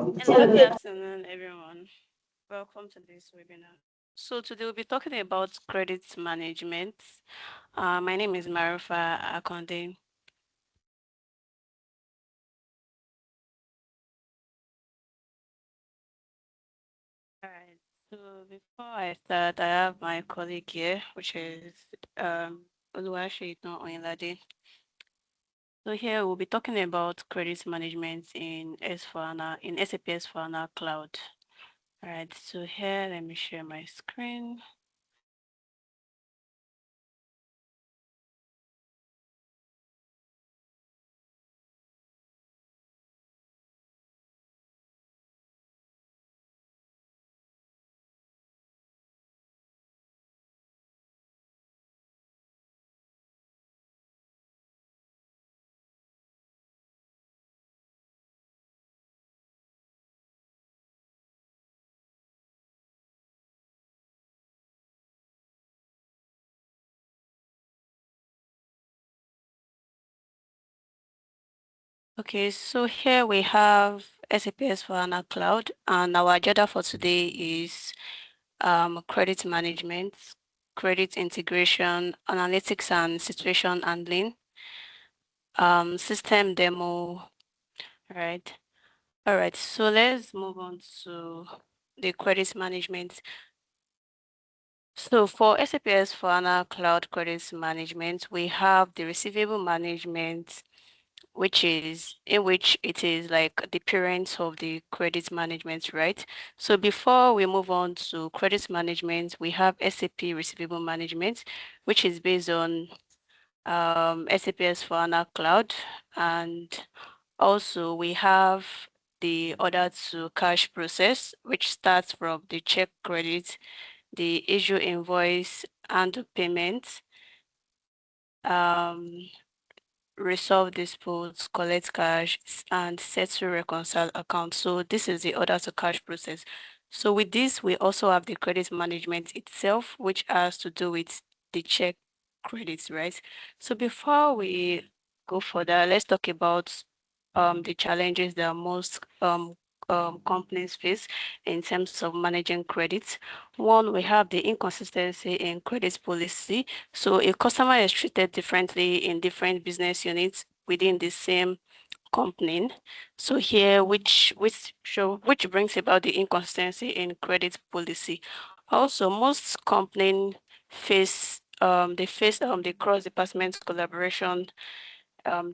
Hello, good afternoon, everyone. Welcome to this webinar. So today we'll be talking about credit management. My name is Marifa Akande. All right. So before I start, I have my colleague here, which is Oluwaseyitan Oyinlade. So here we'll be talking about credit management in S4HANA, in SAP S4HANA Cloud. All right. So here, let me share my screen. Okay, so here we have SAP S4HANA Cloud, and our agenda for today is credit management, credit integration, analytics and situation handling, system demo, right? All right, so let's move on to the credit management. So for SAP S4HANA Cloud Credit Management, we have the receivable management, which is in which it is like the parent of the credit management, right? So before we move on to credit management, we have SAP receivable management, which is based on SAP S4HANA Cloud. And also we have the order to cash process, which starts from the check credit, the issue invoice and the payment. Um, Resolve disputes, collect cash, and settle reconcile accounts. So this is the order to cash process. So with this, we also have the credit management itself, which has to do with the check credits, right? So before we go further, let's talk about the challenges that most companies face in terms of managing credits. One, we have the inconsistency in credit policy. So a customer is treated differently in different business units within the same company. So here, which brings about the inconsistency in credit policy. Also, most companies face the cross-department collaboration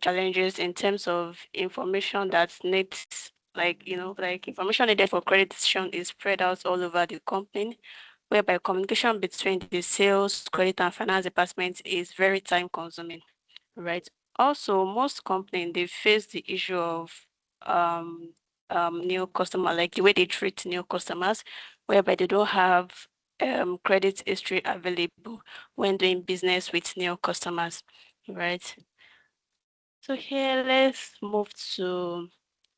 challenges in terms of information that needs, like, like information needed for credit decision is spread out all over the company, whereby communication between the sales, credit, and finance departments is very time consuming, right? Also, most companies they face the issue of um, new customer, like the way they treat new customers, whereby they don't have credit history available when doing business with new customers, right? So here, let's move to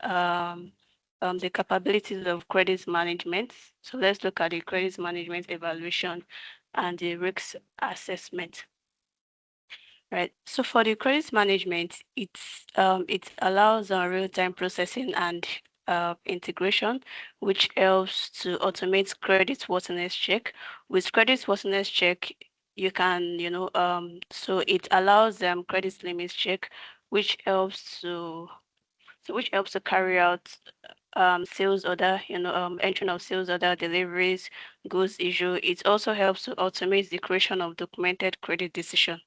um, the capabilities of credit management. So let's look at the credit management evaluation and the risk assessment. Right. So for the credit management, it allows real-time processing and integration, which helps to automate credit worthiness check. With credit worthiness check, you can, so it allows credit limits check, which helps to which helps to carry out sales order, entering of sales order, deliveries, goods issue. It also helps to automate the creation of documented credit decision.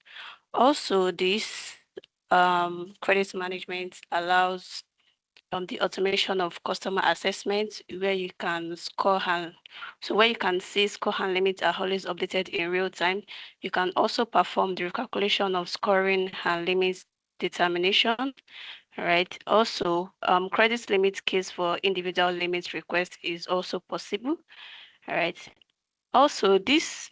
Also, this credit management allows the automation of customer assessment where you can score and so where you can see score and limits are always updated in real time. You can also perform the recalculation of scoring and limits determination, right? Also, credit limit case for individual limit request is also possible, all right? Also, this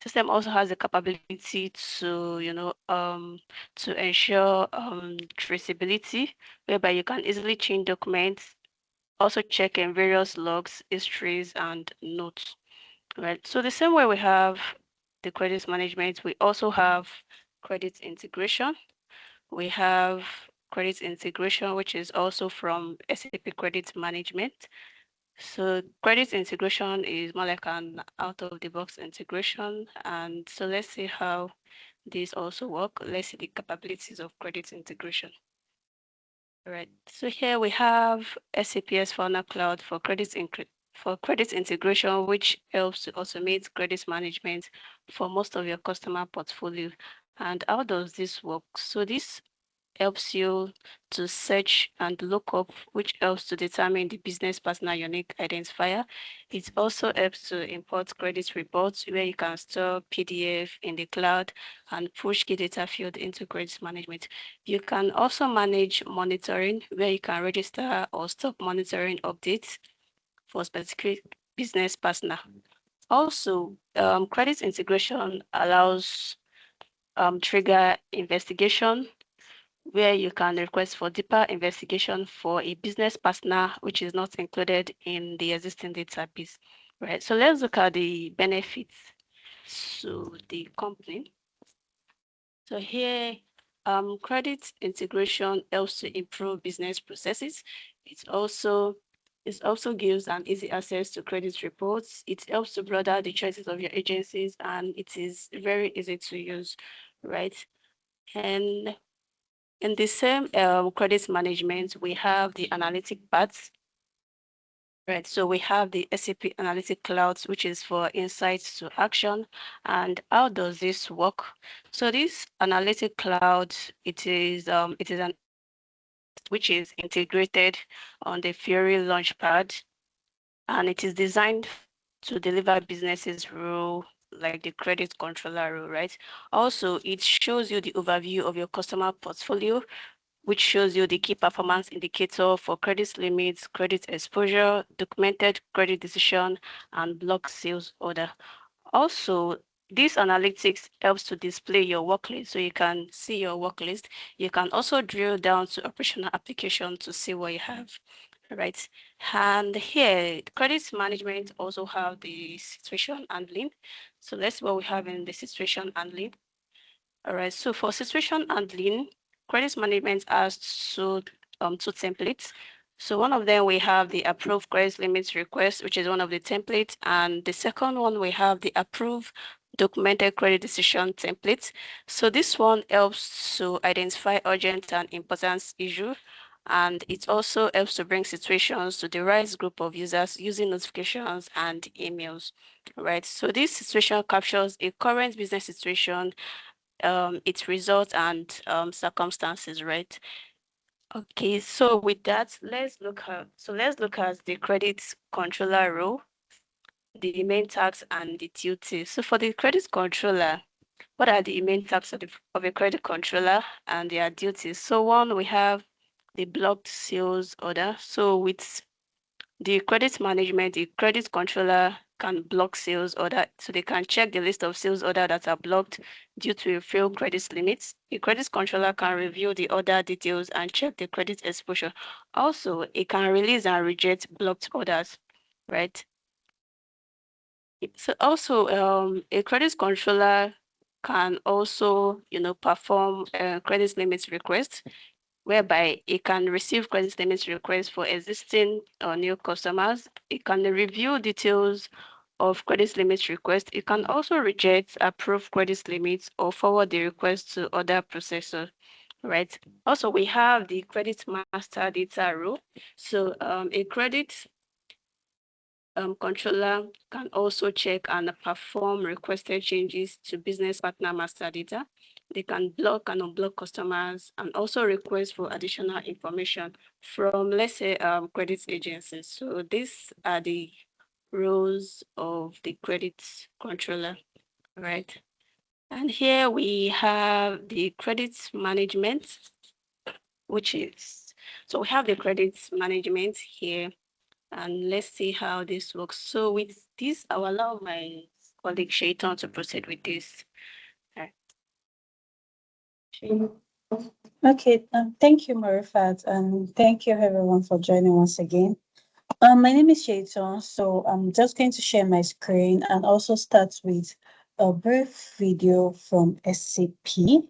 system also has the capability to, to ensure traceability, whereby you can easily change documents, also check in various logs, histories, and notes. Right. So the same way we have the credit management, we also have credit integration. We have credit integration, which is also from SAP Credit Management. So credit integration is more like an out-of-the-box integration. And so let's see how this also work. Let's see the capabilities of credit integration. All right. So here we have SAP S/4HANA Cloud for credit integration, which helps to automate credit management for most of your customer portfolio. And how does this work? So this helps you to search and look up, which helps to determine the business partner unique identifier. It also helps to import credit reports where you can store PDF in the cloud and push key data field into credit management. You can also manage monitoring where you can register or stop monitoring updates for specific business partner. Also, credit integration allows trigger investigation where you can request for deeper investigation for a business partner which is not included in the existing database. Right. So let's look at the benefits to the company. So here, credit integration helps to improve business processes. It also gives an easy access to credit reports. It helps to broaden the choices of your agencies, and it is very easy to use, right? And in the same credit management, we have the analytic parts, right? So we have the SAP Analytic Clouds, which is for insights to action. And how does this work? So this Analytic Cloud, it is an which is integrated on the Fury Launchpad, and it is designed to deliver businesses rule like the credit controller rule, right? Also, it shows you the overview of your customer portfolio, which shows you the key performance indicator for credit limits, credit exposure, documented credit decision, and block sales order. Also, this analytics helps to display your work list so you can see your work list. You can also drill down to operational application to see what you have, right? And here, credit management also have the situation handling. So that's what we have in the situation handling. All right, so for situation handling, credit management has two templates. So one of them we have the approve credit limits request, which is one of the templates, and the second one we have the approve documented credit decision template. So this one helps to identify urgent and important issue, and it also helps to bring situations to the right group of users using notifications and emails. Right. So this situation captures a current business situation, its results and circumstances, right? Okay, so with that, let's look at the credit controller role, the main tasks and the duties. So for the credit controller, what are the main tasks of a credit controller and their duties? So one, we have the blocked sales order. So with the credit management, the credit controller can block sales order, so they can check the list of sales order that are blocked due to a failed credit limits. The credit controller can review the order details and check the credit exposure. Also, it can release and reject blocked orders, right? So also, a credit controller can also, perform credit limits requests whereby it can receive credit limits requests for existing or new customers. It can review details of credit limits request. It can also reject approved credit limits or forward the request to other processors, right? Also, we have the credit master data rule. So a credit controller can also check and perform requested changes to business partner master data. They can block and unblock customers and also request for additional information from, let's say, credit agencies. So these are the roles of the credit controller, right? And here we have the credit management, so we have the credit management here, and let's see how this works. So with this, I will allow my colleague Shaitan to proceed with this. Okay, thank you, Marifat, and thank you everyone for joining once again. My name is Shaitan, so I'm just going to share my screen and also start with a brief video from SCP.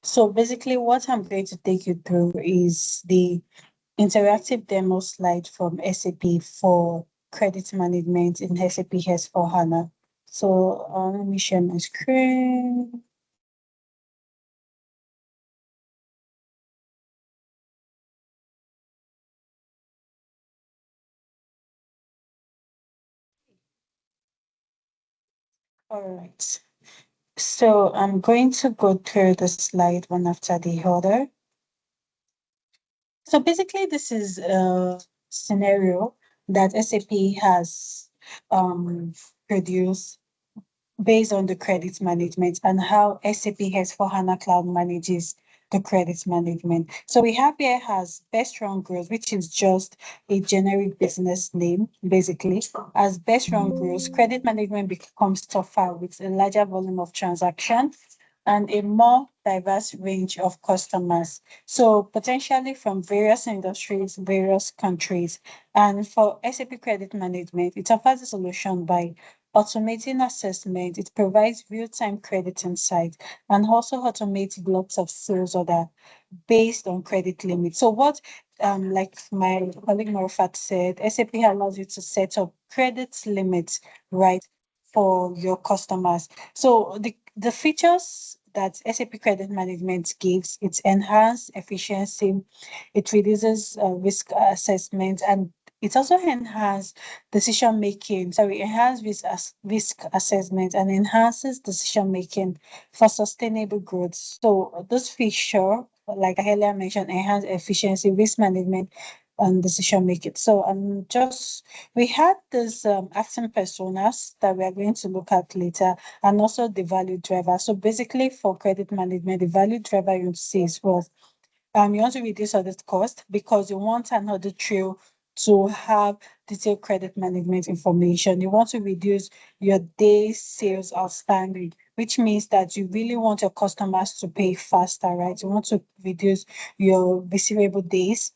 So basically, what I'm going to take you through is the interactive demo slide from SAP for credit management in SAP S/4HANA. So let me share my screen. All right. So I'm going to go through the slide one after the other. So basically, this is a scenario that SAP has produced based on the credit management and how SAP S/4HANA Cloud manages the credit management. So we have here has Best Run Growth, which is just a generic business name, basically. As Best Run grows, credit management becomes tougher with a larger volume of transactions and a more diverse range of customers. So potentially from various industries, various countries. And for SAP Credit Management, it offers a solution by automating assessment. It provides real-time credit insight and also automates blocks of sales order based on credit limit. So what like my colleague Marufat said, SAP allows you to set up credit limits, right, for your customers. So the features that SAP Credit Management gives, it's enhanced efficiency, it reduces risk assessment, and it also enhances decision making. Sorry, enhances risk assessment and enhances decision making for sustainable growth. So this feature, like I earlier mentioned, enhance efficiency, risk management, and decision making. So we had this acting personas that we are going to look at later, and also the value driver. So basically, for credit management, the value driver you see is what you want to reduce audit cost because you want another trail to have detailed credit management information. You want to reduce your day sales outstanding, which means that you really want your customers to pay faster, right? You want to reduce your receivable days.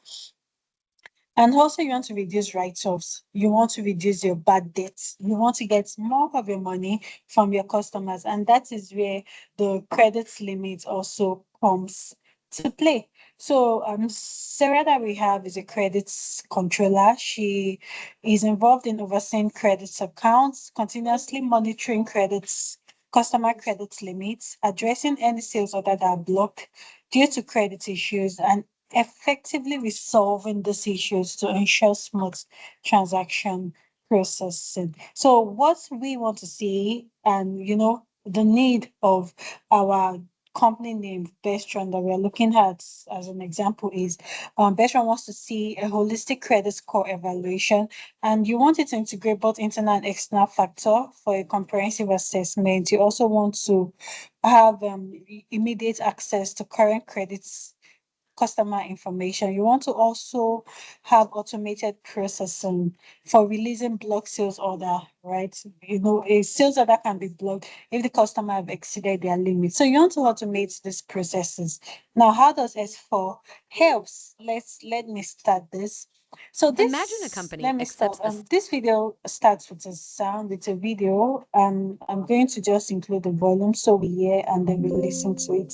And also, you want to reduce write-offs. You want to reduce your bad debts. You want to get more of your money from your customers. And that is where the credit limit also comes to play. So, Sarah that we have is a credits controller. She is involved in overseeing credits accounts, continuously monitoring credits, customer credit limits, addressing any sales order that are blocked due to credit issues, and effectively resolving these issues to ensure smooth transaction processing. So what we want to see, and the need of our company name Bestron that we're looking at as an example is Bestron wants to see a holistic credit score evaluation, and you want it to integrate both internal and external factor for a comprehensive assessment. You also want to have immediate access to current credits customer information. You want to also have automated processing for releasing block sales order, right? A sales order can be blocked if the customer have exceeded their limit. So you want to automate these processes. Now, how does S4 helps? Let me start this. So Imagine a this, company let me start. accepts a This video starts with a sound, with a video. I'm going to just include the volume so we hear and then we listen to it.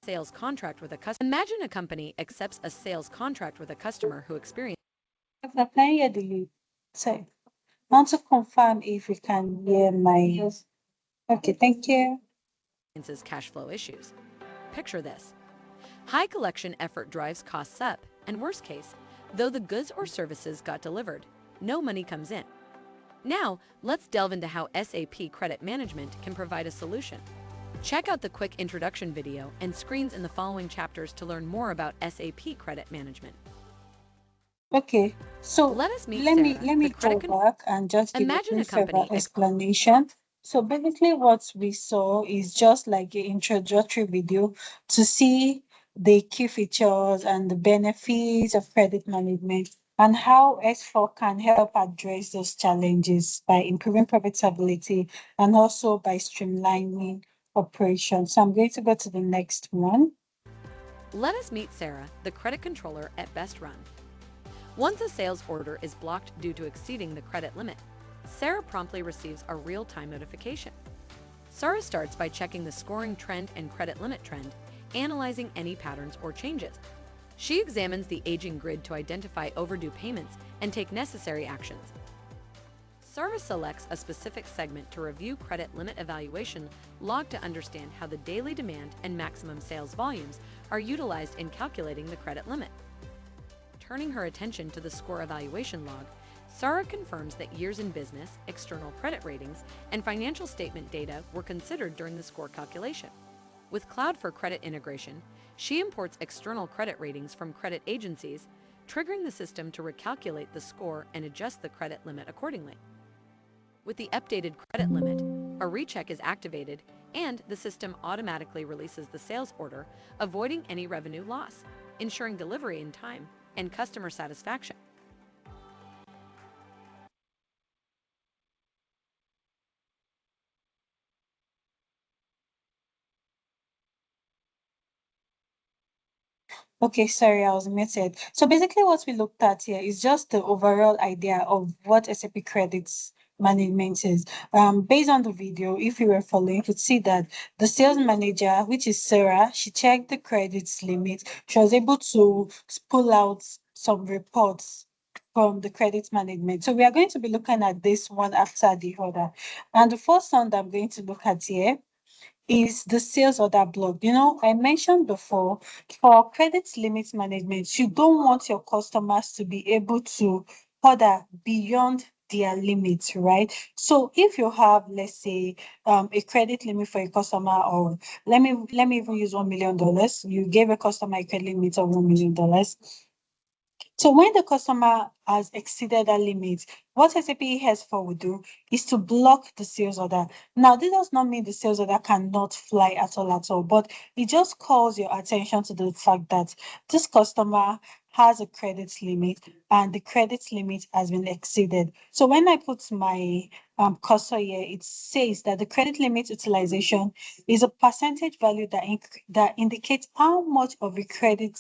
sales contract with a customer. Imagine a company accepts a sales contract with a customer who experiences If I can hear the say, I want to confirm if you can hear my. Okay, thank you. cash flow issues. Picture this. High collection effort drives costs up, and worst case, though the goods or services got delivered, no money comes in. Now, let's delve into how SAP Credit Management can provide a solution. Check out the quick introduction video and screens in the following chapters to learn more about SAP Credit Management. Okay, so Let us meet let me Sarah, let the me go credit. back and just give a Imagine a brief further company. explanation. So basically, what we saw is just like an introductory video to see the key features and the benefits of credit management and how S4 can help address those challenges by improving profitability and also by streamlining operations. So I'm going to go to the next one. Let us meet Sarah, the credit controller at Best Run. Once a sales order is blocked due to exceeding the credit limit, Sarah promptly receives a real-time notification. Sarah starts by checking the scoring trend and credit limit trend analyzing any patterns or changes. She examines the aging grid to identify overdue payments and take necessary actions. Sarah selects a specific segment to review credit limit evaluation log to understand how the daily demand and maximum sales volumes are utilized in calculating the credit limit. Turning her attention to the score evaluation log, Sarah confirms that years in business, external credit ratings, and financial statement data were considered during the score calculation. With Cloud for Credit integration, she imports external credit ratings from credit agencies, triggering the system to recalculate the score and adjust the credit limit accordingly. With the updated credit limit, a recheck is activated and the system automatically releases the sales order, avoiding any revenue loss, ensuring delivery in time and customer satisfaction. Okay, sorry, I was muted. So basically what we looked at here is just the overall idea of what SAP credits management is. Based on the video, if you were following, you could see that the sales manager, which is Sarah, she checked the credits limit. She was able to pull out some reports from the credit management. So we are going to be looking at this one after the other. And the first one that I'm going to look at here is the sales order block. I mentioned before, for credit limit management, you don't want your customers to be able to order beyond their limits, right? So if you have, let's say, a credit limit for a customer of, let me even use $1 million. You gave a customer a credit limit of $1 million. So when the customer has exceeded that limit, what SAP S4 will do is to block the sales order. Now, this does not mean the sales order cannot fly at all, but it just calls your attention to the fact that this customer has a credit limit and the credit limit has been exceeded. So when I put my cursor here, it says that the credit limit utilization is a percentage value that indicates how much of a credit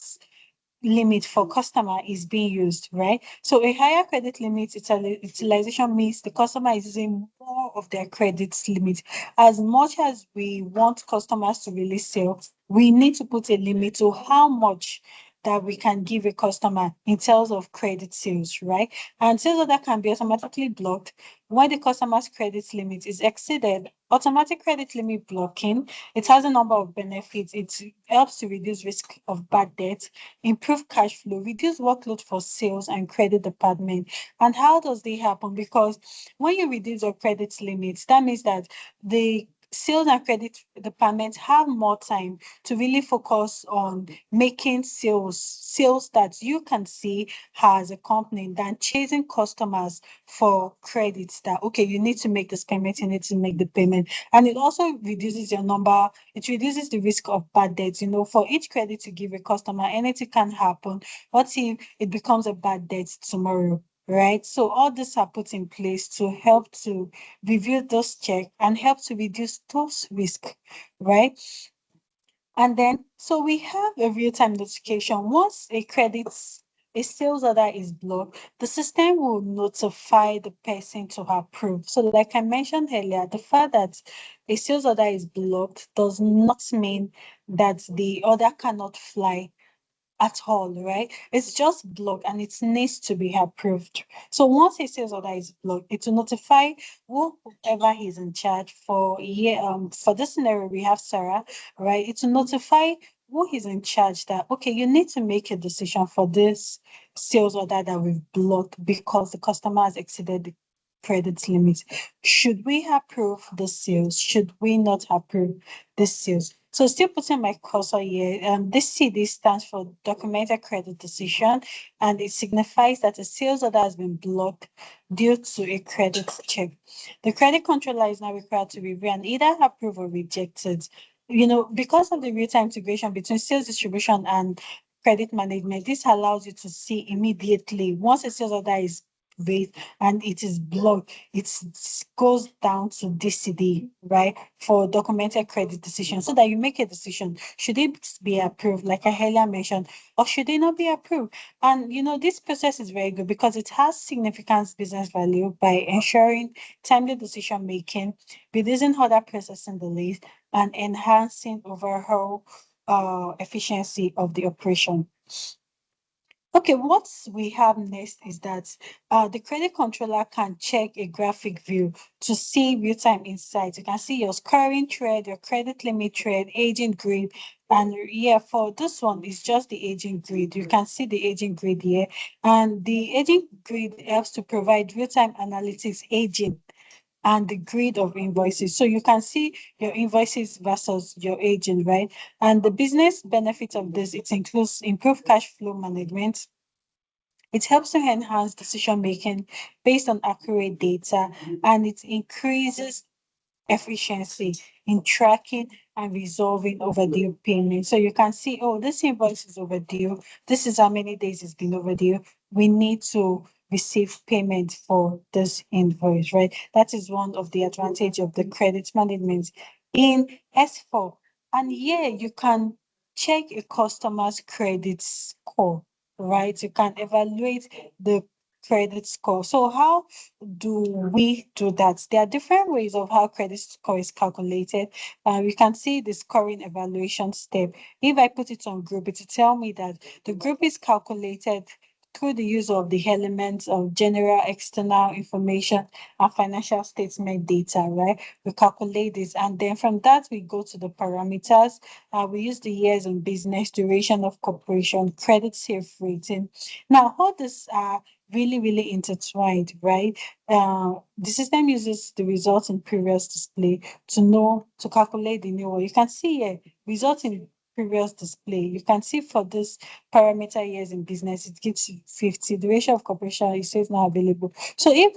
limit for customer is being used, right? So a higher credit limit utilization means the customer is using more of their credit limit. As much as we want customers to really sell, we need to put a limit to how much that we can give a customer in terms of credit sales, right? And sales order can be automatically blocked when the customer's credit limit is exceeded. Automatic credit limit blocking, it has a number of benefits. It helps to reduce risk of bad debt, improve cash flow, reduce workload for sales and credit department. And how does this happen? Because when you reduce your credit limits, that means that the sales and credit department have more time to really focus on making sales that you can see as a company than chasing customers for credits that, okay, you need to make this payment, you need to make the payment. And it also reduces your number, it reduces the risk of bad debts. For each credit you give a customer, anything can happen. What if it becomes a bad debt tomorrow? Right. So all these are put in place to help to review those checks and help to reduce those risks, right? And then, so we have a real-time notification. Once a sales order is blocked, the system will notify the person to approve. So like I mentioned earlier, the fact that a sales order is blocked does not mean that the order cannot fly at all, right? It's just blocked and it needs to be approved. So once a sales order is blocked, it will notify whoever is in charge for for this scenario we have Sarah, right? It will notify who is in charge that, okay, you need to make a decision for this sales order that we've blocked because the customer has exceeded the credit limit. Should we approve the sales? Should we not approve the sales? So still putting my cursor here, this CD stands for documented credit decision, and it signifies that a sales order has been blocked due to a credit check. The credit controller is now required to review and either approve or reject it. Because of the real-time integration between sales distribution and credit management, this allows you to see immediately once a sales order is raised and it is blocked, it goes down to DCD, right, for documented credit decision, so that you make a decision. Should it be approved, like I earlier mentioned, or should it not be approved? And this process is very good because it has significant business value by ensuring timely decision making, reducing other processing delays, and enhancing overall efficiency of the operation. Okay, what we have next is that the credit controller can check a graphic view to see real-time insights. You can see your scoring trend, your credit limit trend, aging grid, and yeah, for this one, it's just the aging grid. You can see the aging grid here, and the aging grid helps to provide real-time analytics aging and the grid of invoices. So you can see your invoices versus your aging, right? And the business benefit of this, it includes improved cash flow management. It helps to enhance decision making based on accurate data, and it increases efficiency in tracking and resolving overdue payments. So you can see, oh, this invoice is overdue. This is how many days it's been overdue. We need to receive payment for this invoice, right? That is one of the advantage of the credit management in S4. And yeah, you can check a customer's credit score, right? You can evaluate the credit score. So how do we do that? There are different ways of how credit score is calculated. We can see the scoring evaluation step. If I put it on group, it will tell me that the group is calculated through the use of the elements of general external information and financial statement data, right? We calculate this, and then from that we go to the parameters. We use the years in business, duration of corporation, credit safe rating. Now, all this are really intertwined, right? The system uses the results in previous display to calculate the new one. You can see here results in previous display. You can see for this parameter years in business, it gives you 50. The ratio of corporation is says not available. So if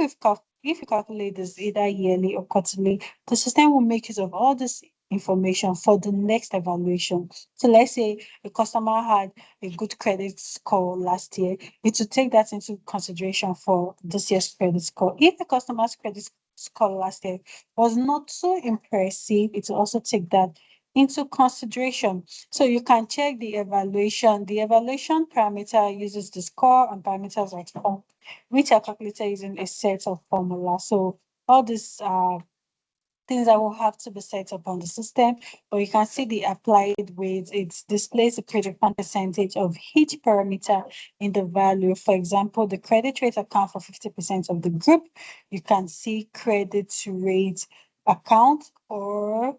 you calculate this either yearly or quarterly, the system will make use of all this information for the next evaluation. So let's say a customer had a good credit score last year, it will take that into consideration for this year's credit score. If the customer's credit score last year was not so impressive, it will also take that into consideration. So you can check the evaluation. The evaluation parameter uses the score and parameters like form, which are calculated using a set of formulas. So all these things that will have to be set up on the system, but you can see the applied weight. It displays the predefined percentage of each parameter in the value. For example, the credit rate account for 50% of the group. You can see credit rate account or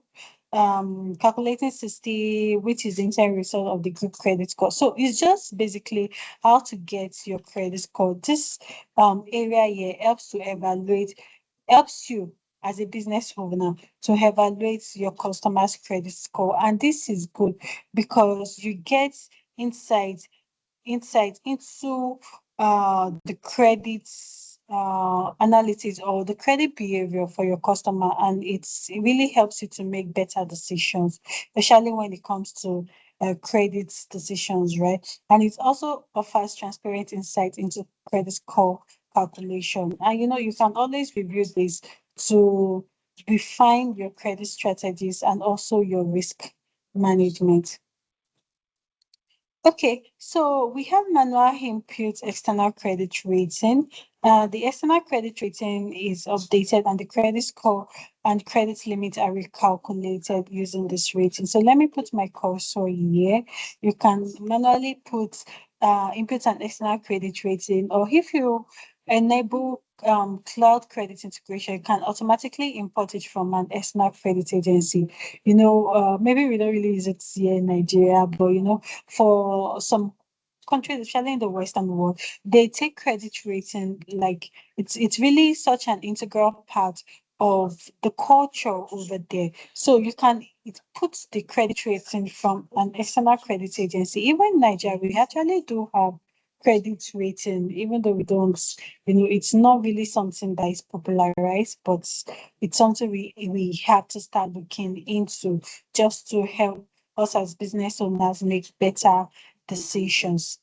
calculating 60, which is the interim result of the group credit score. So it's just basically how to get your credit score. This area here helps to evaluate, helps you as a business owner to evaluate your customer's credit score. And this is good because you get insight into the credit analytics or the credit behavior for your customer, and it really helps you to make better decisions, especially when it comes to credit decisions, right? And it also offers transparent insight into credit score calculation. And you can always review this to refine your credit strategies and also your risk management. Okay, so we have manual input external credit rating. The external credit rating is updated and the credit score and credit limit are recalculated using this rating. So let me put my cursor here. You can manually put input an external credit rating, or if you enable cloud credit integration, you can automatically import it from an external credit agency. Maybe we don't really use it here in Nigeria, but for some countries, especially in the Western world, they take credit rating like it's really such an integral part of the culture over there. So it puts the credit rating from an external credit agency. Even in Nigeria, we actually do have credit rating, even though we don't, it's not really something that is popularized, but it's something we have to start looking into just to help us as business owners make better decisions.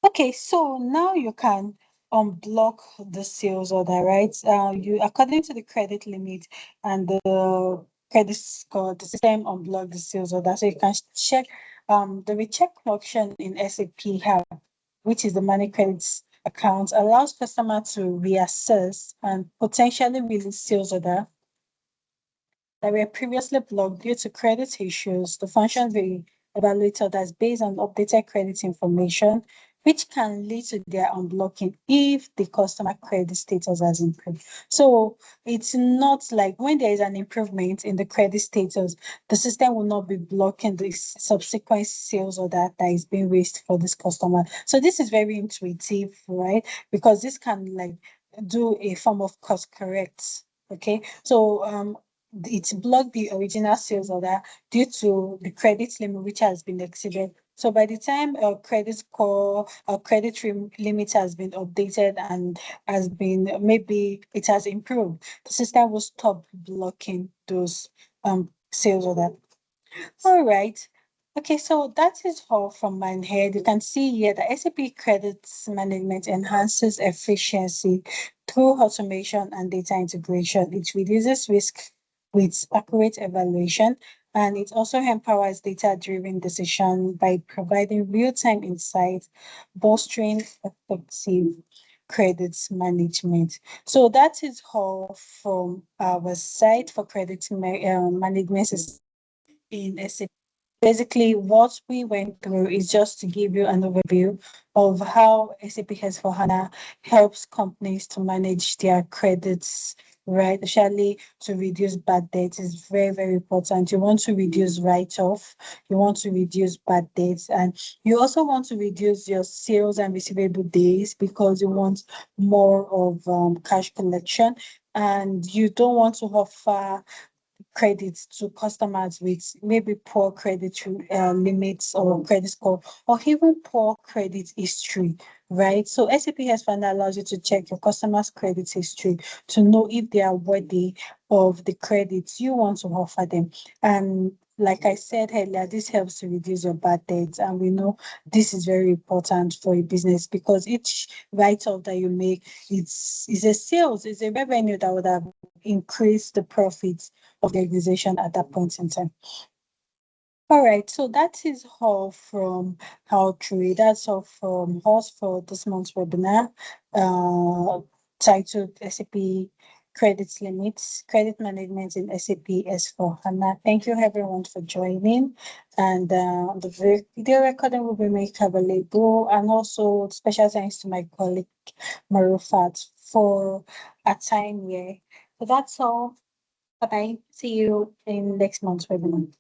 Okay, so now you can unblock the sales order, right? You according to the credit limit and the credit score, the system unblock the sales order. So you can check the recheck function in SAP have, which is the money credits account, allows customer to reassess and potentially release sales order that were previously blocked due to credit issues. The function will evaluator that's based on updated credit information, which can lead to their unblocking if the customer credit status has improved. So it's not like when there is an improvement in the credit status, the system will not be blocking the subsequent sales order that is being raised for this customer. So this is very intuitive, right? Because this can like do a form of course correct. Okay, so it blocked the original sales order due to the credit limit which has been exceeded. So by the time a credit score, a limit has been updated and has been maybe it has improved, the system will stop blocking those sales order. All right. Okay, so that is all from my head. You can see here that SAP Credits Management enhances efficiency through automation and data integration. It reduces risk with accurate evaluation, and it also empowers data-driven decision by providing real-time insights, bolstering effective credits management. So that is all from our site for management system in SAP. Basically, what we went through is just to give you an overview of how SAP S/4HANA helps companies to manage their credits, right? Especially to reduce bad debts is very, very important. You want to reduce write-off, you want to reduce bad debts, and you also want to reduce your sales and receivable days because you want more of cash collection, and you don't want to offer credit to customers with maybe poor credit limits or credit score or even poor credit history, right? So SAP has Fund allows you to check your customers' credit history to know if they are worthy of the credits you want to offer them. And like I said earlier, this helps to reduce your bad debts. And we know this is very important for a business because each write-off that you make, it's a sales, it's a revenue that would have increased the profits of the organization at that point in time. All right, so that is all from how true. That's all from us for this month's webinar, titled SAP Credit Limits, Credit Management in SAP S/4HANA. Thank you everyone for joining. And the video recording will be made available. And also special thanks to my colleague Marufat for a time here. So that's all. Bye bye. See you in next month's webinar.